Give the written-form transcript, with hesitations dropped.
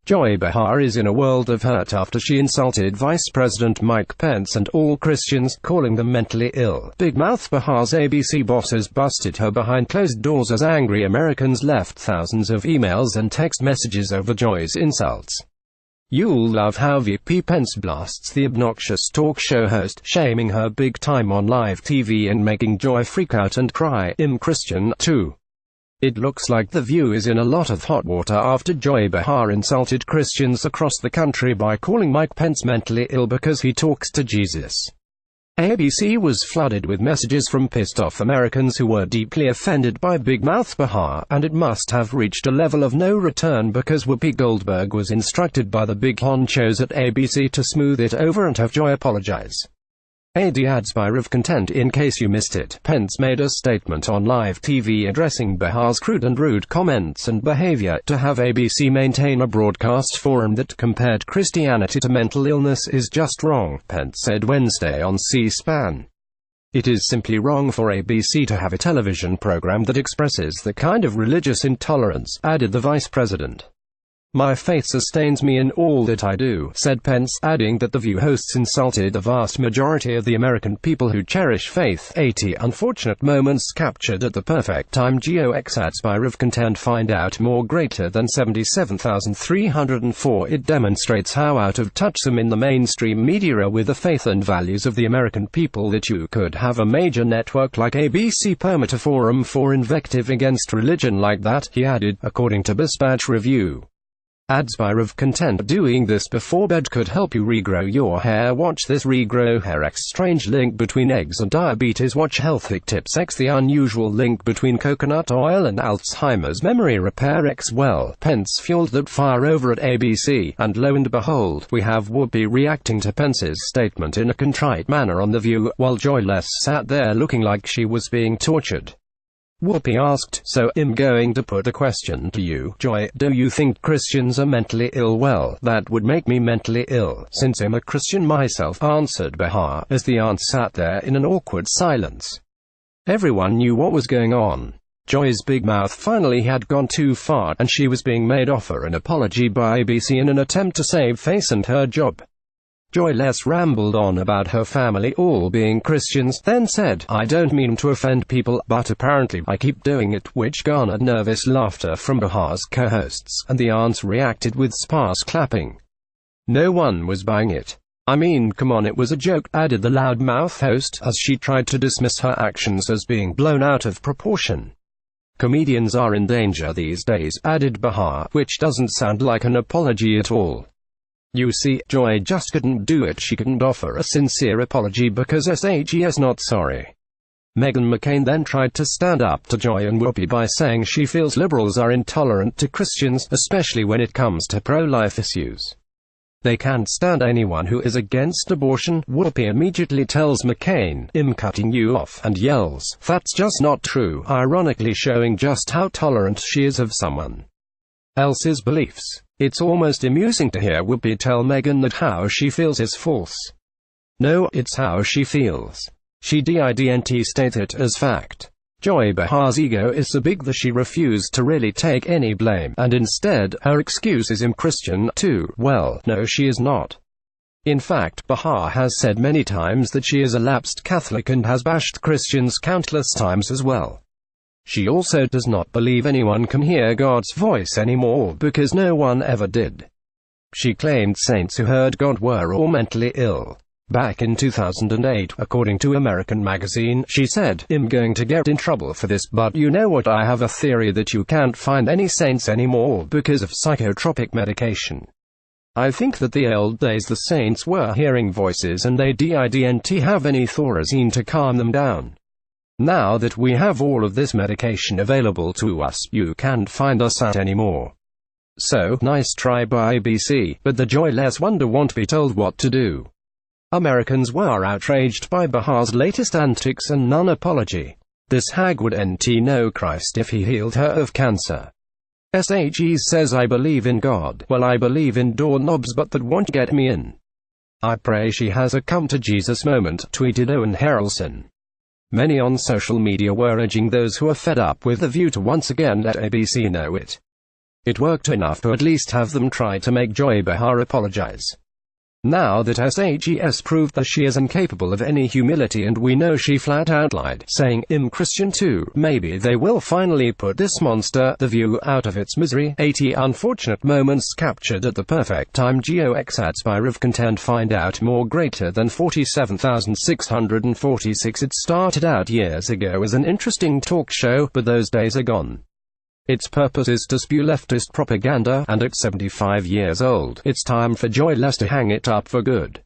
Joy Behar is in a world of hurt after she insulted Vice President Mike Pence and all Christians, calling them mentally ill. Big Mouth Behar's ABC bosses busted her behind closed doors as angry Americans left thousands of emails and text messages over Joy's insults. You'll love how VP Pence blasts the obnoxious talk show host, shaming her big time on live TV and making Joy freak out and cry, "I'm Christian, too." It looks like The View is in a lot of hot water after Joy Behar insulted Christians across the country by calling Mike Pence mentally ill because he talks to Jesus. ABC was flooded with messages from pissed-off Americans who were deeply offended by Big Mouth Behar, and it must have reached a level of no return because Whoopi Goldberg was instructed by the big honchos at ABC to smooth it over and have Joy apologize. Adds Byre of content. In case you missed it, Pence made a statement on live TV addressing Behar's crude and rude comments and behavior. To have ABC maintain a broadcast forum that compared Christianity to mental illness is just wrong, Pence said Wednesday on C-SPAN. It is simply wrong for ABC to have a television program that expresses the kind of religious intolerance, added the vice president. "My faith sustains me in all that I do," said Pence, adding that The View hosts insulted the vast majority of the American people who cherish faith. 80 unfortunate moments captured at the perfect time. GOX adds Byre of content. Find out more. Greater than 77,304. It demonstrates how out of touch some in the mainstream media are with the faith and values of the American people that you could have a major network like ABC permit a forum for invective against religion like that, he added, according to Dispatch Review. Adds Byre of content. Doing this before bed could help you regrow your hair. Watch this. Regrow hair. X strange link between eggs and diabetes. Watch health tips. X the unusual link between coconut oil and Alzheimer's memory repair. X well, Pence fueled that fire over at ABC, and lo and behold, we have Whoopi reacting to Pence's statement in a contrite manner on The View, while Joy sat there looking like she was being tortured. Whoopi asked, "So, I'm going to put the question to you, Joy, do you think Christians are mentally ill?" "Well, that would make me mentally ill, since I'm a Christian myself," answered Behar, as the aunt sat there in an awkward silence. Everyone knew what was going on. Joy's big mouth finally had gone too far, and she was being made offer an apology by ABC in an attempt to save face and her job. Joy rambled on about her family all being Christians, then said, "I don't mean to offend people, but apparently I keep doing it," which garnered nervous laughter from Behar's co-hosts, and the aunts reacted with sparse clapping. No one was buying it. "I mean, come on, it was a joke," added the loudmouth host, as she tried to dismiss her actions as being blown out of proportion. "Comedians are in danger these days," added Behar, which doesn't sound like an apology at all. "You see, Joy just couldn't do it. She couldn't offer a sincere apology because SHE's not sorry." Meghan McCain then tried to stand up to Joy and Whoopi by saying she feels liberals are intolerant to Christians, especially when it comes to pro-life issues. "They can't stand anyone who is against abortion," Whoopi immediately tells McCain, "I'm cutting you off," and yells, "That's just not true," ironically showing just how tolerant she is of someone else's beliefs. It's almost amusing to hear Whoopi tell Meghan that how she feels is false. No, it's how she feels. She didn't state it as fact. Joy Behar's ego is so big that she refused to really take any blame, and instead, her excuse is "I'm Christian, too." Well, no, she is not. In fact, Behar has said many times that she is a lapsed Catholic and has bashed Christians countless times as well. She also does not believe anyone can hear God's voice anymore, because no one ever did. She claimed saints who heard God were all mentally ill. Back in 2008, according to American Magazine, she said, "I'm going to get in trouble for this, but you know what, I have a theory that you can't find any saints anymore because of psychotropic medication. I think that the old days the saints were hearing voices and they didn't have any thorazine to calm them down. Now that we have all of this medication available to us, you can't find us out anymore." So, nice try by ABC, but the joyless wonder won't be told what to do. Americans were outraged by Behar's latest antics and non-apology. This hag would know Christ if he healed her of cancer. SHE says, "I believe in God. Well, I believe in doorknobs, but that won't get me in. I pray she has a come to Jesus moment," tweeted Owen Harrelson. Many on social media were urging those who are fed up with The View to once again let ABC know it. It worked enough to at least have them try to make Joy Behar apologize. Now that SHES proved that she is incapable of any humility, and we know she flat out lied, saying, "I'm Christian too," maybe they will finally put this monster, The View, out of its misery. 80 unfortunate moments captured at the perfect time. GeoX spire of content. Find out more. Greater than 47,646. It started out years ago as an interesting talk show, but those days are gone. Its purpose is to spew leftist propaganda, and at 75 years old, it's time for Joy Less to hang it up for good.